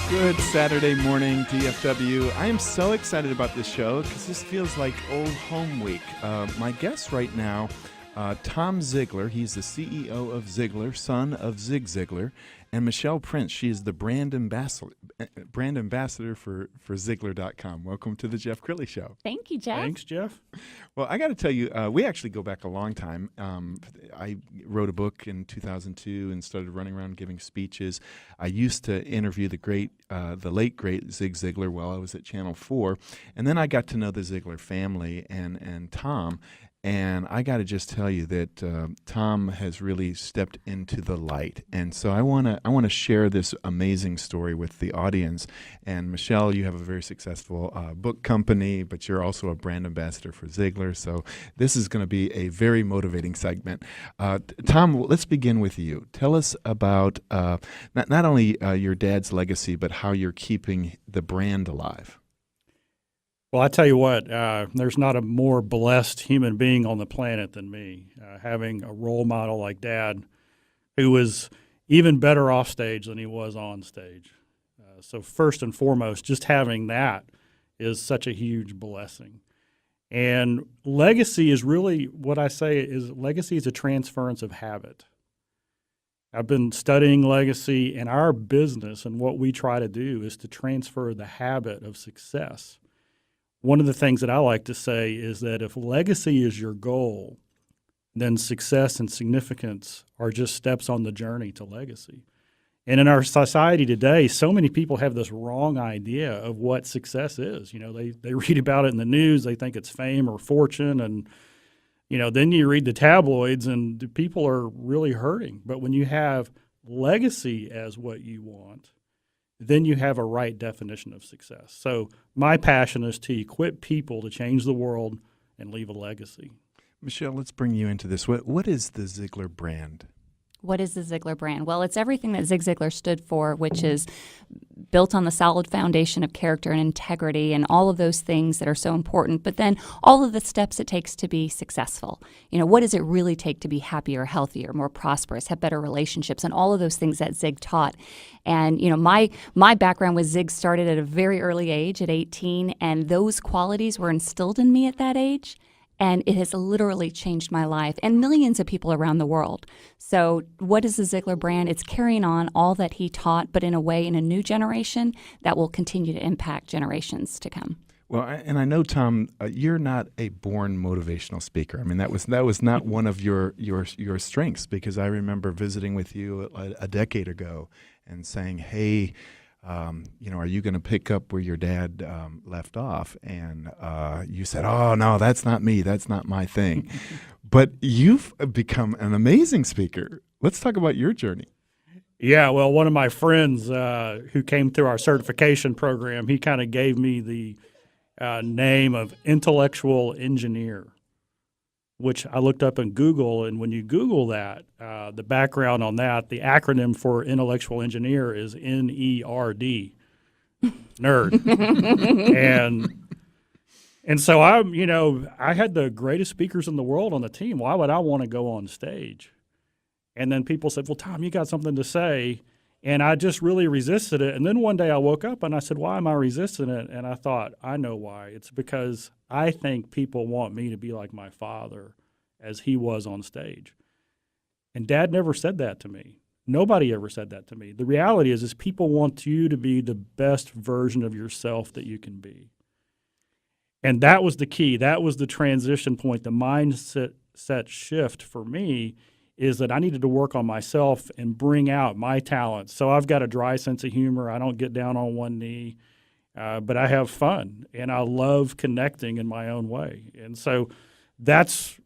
Good Saturday morning, DFW. I am so excited about this show because this feels like old home week. My guest right now, Tom Ziglar. He's the CEO of Ziglar, son of Zig Ziglar, and Michelle Prince. She is the brand ambassador for Ziglar.com. Welcome to the Jeff Crilley Show. Thank you, Jeff. Thanks, Jeff. Well, I got to tell you, we actually go back a long time. I wrote a book in 2002 and started running around giving speeches. I used to interview the late great Zig Ziglar while I was at Channel 4, and then I got to know the Ziglar family and Tom. And I got to just tell you that Tom has really stepped into the light, and so I want to share this amazing story with the audience. And Michelle, you have a very successful book company, but you're also a brand ambassador for Ziglar. So this is going to be a very motivating segment. Tom, let's begin with you. Tell us about not only your dad's legacy, but how you're keeping the brand alive. Well, I tell you what, there's not a more blessed human being on the planet than me, having a role model like Dad, who was even better off stage than he was on stage. So first and foremost, just having that is such a huge blessing. And legacy is really what I say is legacy is a transference of habit. I've been studying legacy, and our business and what we try to do is to transfer the habit of success. One of the things that I like to say is that if legacy is your goal, then success and significance are just steps on the journey to legacy. And in our society today, so many people have this wrong idea of what success is. You know, they read about it in the news, they think it's fame or fortune, and then you read the tabloids and the people are really hurting. But when you have legacy as what you want, then you have a right definition of success. So my passion is to equip people to change the world and leave a legacy. Michelle, let's bring you into this. What is the Ziglar brand? What is the Ziglar brand? Well, it's everything that Zig Ziglar stood for, which is built on the solid foundation of character and integrity and all of those things that are so important, but then all of the steps it takes to be successful. What does it really take to be happier, healthier, more prosperous, have better relationships, and all of those things that Zig taught. And, my background with Zig started at a very early age, at 18, and those qualities were instilled in me at that age. And it has literally changed my life and millions of people around the world. So what is the Ziglar brand? It's carrying on all that he taught, but in a way, in a new generation that will continue to impact generations to come. Well, and I know, Tom, you're not a born motivational speaker. I mean, that was not one of your strengths, because I remember visiting with you a decade ago and saying, hey, are you going to pick up where your dad left off? And you said, oh, no, that's not me. That's not my thing. But you've become an amazing speaker. Let's talk about your journey. Yeah, well, one of my friends who came through our certification program, he kind of gave me the name of intellectual engineer, which I looked up in Google. And when you Google that, the background on that, the acronym for intellectual engineer is NERD, nerd. And so I had the greatest speakers in the world on the team. Why would I want to go on stage? And then people said, well, Tom, you got something to say. And I just really resisted it. And then one day I woke up and I said, why am I resisting it? And I thought, I know why. It's because I think people want me to be like my father as he was on stage. And Dad never said that to me. Nobody ever said that to me. The reality is people want you to be the best version of yourself that you can be. And that was the key. That was the transition point, the mindset shift for me, is that I needed to work on myself and bring out my talents. So I've got a dry sense of humor. I don't get down on one knee, but I have fun, and I love connecting in my own way. And so that's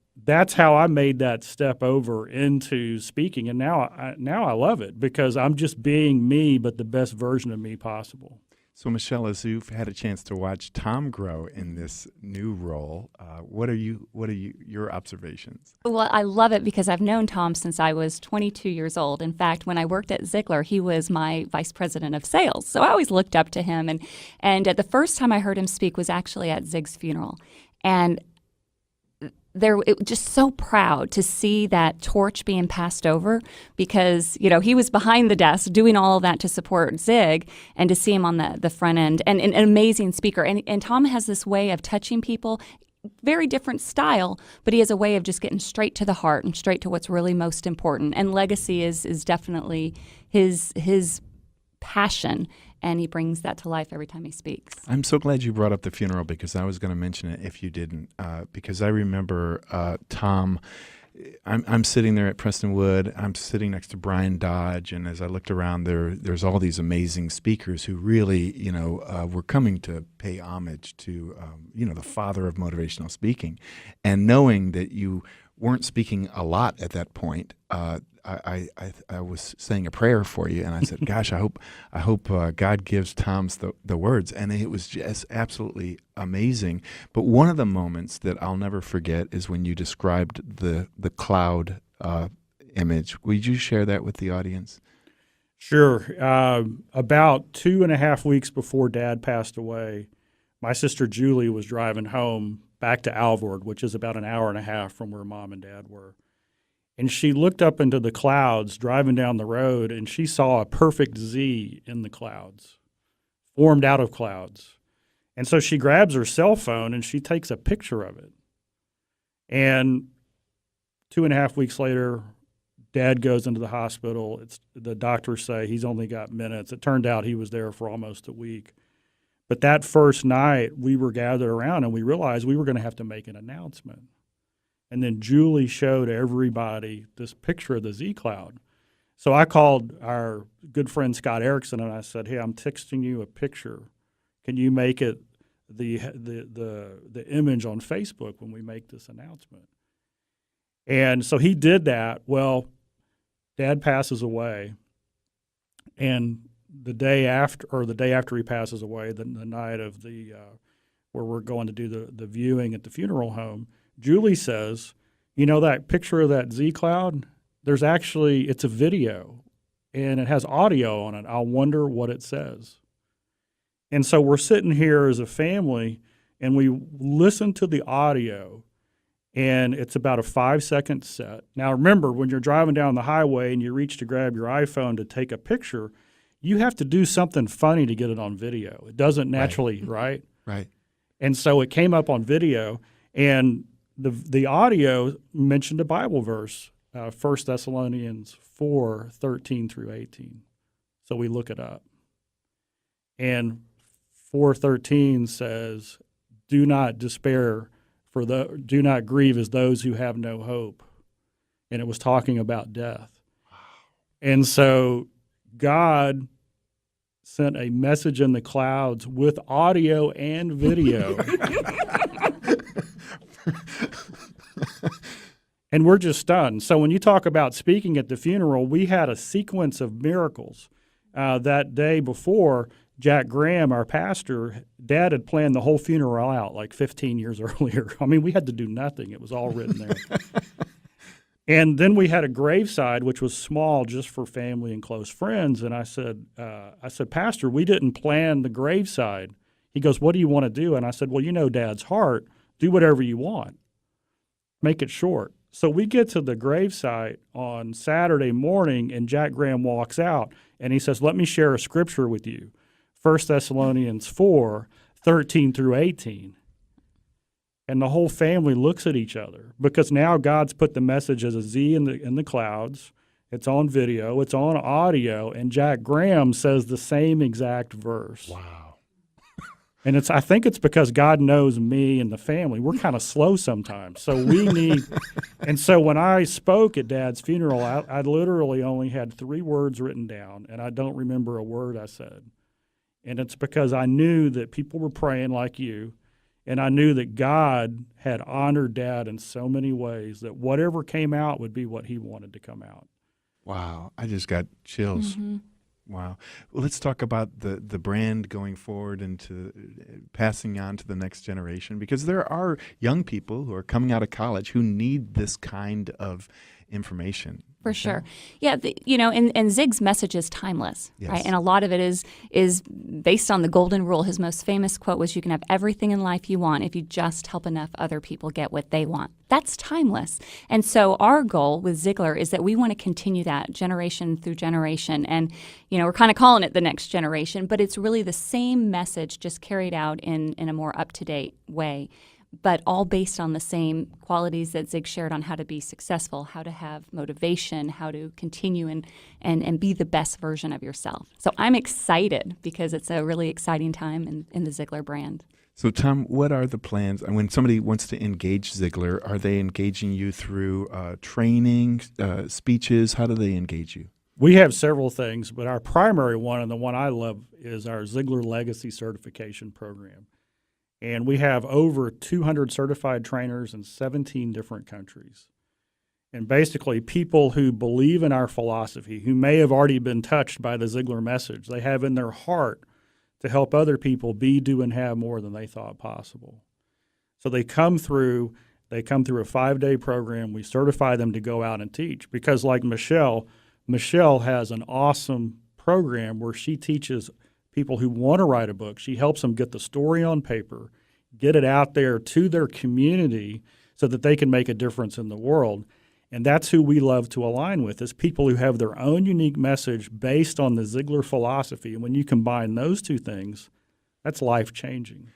how I made that step over into speaking. And now I love it because I'm just being me, but the best version of me possible. So, Michelle, as you've had a chance to watch Tom grow in this new role, what are your observations? Well, I love it because I've known Tom since I was 22 years old. In fact, when I worked at Ziglar, he was my vice president of sales. So I always looked up to him. And the first time I heard him speak was actually at Zig's funeral. And just so proud to see that torch being passed over, because he was behind the desk doing all of that to support Zig, and to see him on the front end, and an amazing speaker. And Tom has this way of touching people, very different style, but he has a way of just getting straight to the heart and straight to what's really most important. And legacy is definitely his passion, and he brings that to life every time he speaks. I'm so glad you brought up the funeral, because I was going to mention it if you didn't, because I remember Tom. I'm sitting there at Prestonwood. I'm sitting next to Brian Dodge, and as I looked around, there's all these amazing speakers who really, were coming to pay homage to, the father of motivational speaking, and knowing that you weren't speaking a lot at that point. I was saying a prayer for you, and I said, "Gosh, I hope God gives Tom's the words." And it was just absolutely amazing. But one of the moments that I'll never forget is when you described the cloud image. Would you share that with the audience? Sure. About 2.5 weeks before Dad passed away, my sister Julie was driving home back to Alvord, which is about an hour and a half from where Mom and Dad were. And she looked up into the clouds driving down the road, and she saw a perfect Z in the clouds, formed out of clouds. And so she grabs her cell phone and she takes a picture of it. And 2.5 weeks later, Dad goes into the hospital. The doctors say he's only got minutes. It turned out he was there for almost a week. But that first night, we were gathered around and we realized we were going to have to make an announcement. And then Julie showed everybody this picture of the Z Cloud. So I called our good friend Scott Erickson and I said, "Hey, I'm texting you a picture. Can you make it the image on Facebook when we make this announcement?" And so he did that. Well, Dad passes away, and the day after he passes away, the night of the where we're going to do the viewing at the funeral home, Julie says, that picture of that Z Cloud, it's a video, and it has audio on it. I wonder what it says. And so we're sitting here as a family, and we listen to the audio, and it's about a 5-second set. Now, remember, when you're driving down the highway and you reach to grab your iPhone to take a picture, you have to do something funny to get it on video. It doesn't naturally, right? Right. And so it came up on video, and the audio mentioned a Bible verse, 1 Thessalonians 4:13 through 18. So we look it up. And 4:13 says, "Do not despair, do not grieve as those who have no hope." And it was talking about death. And so God sent a message in the clouds with audio and video. And we're just stunned. So when you talk about speaking at the funeral, we had a sequence of miracles. That day before, Jack Graham, our pastor, Dad had planned the whole funeral out like 15 years earlier. I mean, we had to do nothing. It was all written there. And then we had a graveside, which was small just for family and close friends. And I said, "Pastor, we didn't plan the graveside." He goes, "What do you want to do?" And I said, "Well, Dad's heart. Do whatever you want. Make it short." So we get to the gravesite on Saturday morning, and Jack Graham walks out, and he says, "Let me share a scripture with you, 1 Thessalonians 4:13 through 18. And the whole family looks at each other, because now God's put the message as a Z in the clouds. It's on video. It's on audio. And Jack Graham says the same exact verse. Wow. And I think it's because God knows me and the family. We're kind of slow sometimes. So and so when I spoke at Dad's funeral, I literally only had 3 words written down, and I don't remember a word I said. And it's because I knew that people were praying like you, and I knew that God had honored Dad in so many ways that whatever came out would be what he wanted to come out. Wow. I just got chills. Mm-hmm. Wow. Well, let's talk about the brand going forward and to passing on to the next generation, because there are young people who are coming out of college who need this kind of information. For sure. Yeah, and Zig's message is timeless, Yes. right? And a lot of it is based on the golden rule. His most famous quote was, "You can have everything in life you want if you just help enough other people get what they want." That's timeless. And so our goal with Ziglar is that we want to continue that generation through generation. And, we're kind of calling it the next generation, but it's really the same message just carried out in a more up-to-date way, but all based on the same qualities that Zig shared on how to be successful, how to have motivation, how to continue and be the best version of yourself. So I'm excited because it's a really exciting time in the Ziglar brand. So, Tom, what are the plans? And when somebody wants to engage Ziglar, are they engaging you through training, speeches? How do they engage you? We have several things, but our primary one, and the one I love, is our Ziglar Legacy Certification Program. And we have over 200 certified trainers in 17 different countries. And basically, people who believe in our philosophy, who may have already been touched by the Ziglar message, they have in their heart to help other people be, do, and have more than they thought possible. So they come through a 5-day program. We certify them to go out and teach because, like Michelle has an awesome program where she teaches people who want to write a book. She helps them get the story on paper, get it out there to their community so that they can make a difference in the world. And that's who we love to align with, is people who have their own unique message based on the Ziglar philosophy. And when you combine those two things, that's life-changing.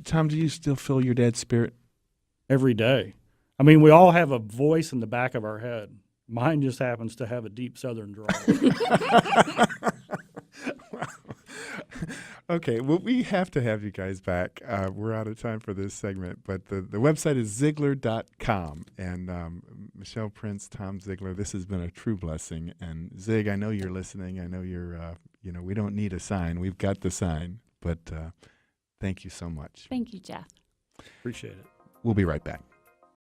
Tom, do you still feel your dad's spirit? Every day. I mean, we all have a voice in the back of our head. Mine just happens to have a deep Southern drawl. Okay, well, we have to have you guys back. We're out of time for this segment, but the website is Ziglar.com. And Michelle Prince, Tom Ziglar, this has been a true blessing. And Zig, I know you're listening. I know you're, we don't need a sign. We've got the sign. But thank you so much. Thank you, Jeff. Appreciate it. We'll be right back.